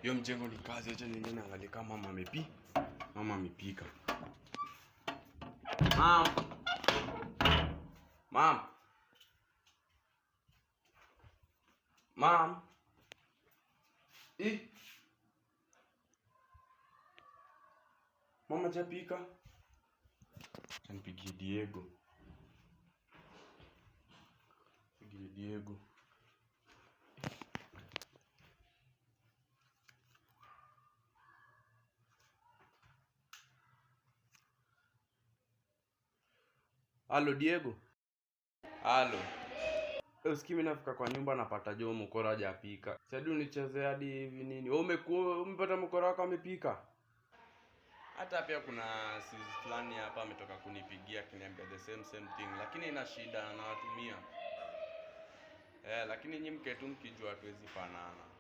Hiyo mjengo ni kazi, acha niende naangalia kama mama amepika. Mom. Mama hajapika. Nipigie Diego. Halo Diego. Halo. Usikii mimi nafika kwa nyumba napata jo mkora hajapika. Sasa unichezea hadi hivi nini? Wewe umepata mkora wako amepika? Hata pia kuna sis fulani hapa ametoka kunipigia akiniambia the same thing, lakini ina shida na watumia. Lakini nyinyi mketu mkijua hatuwezi fanana.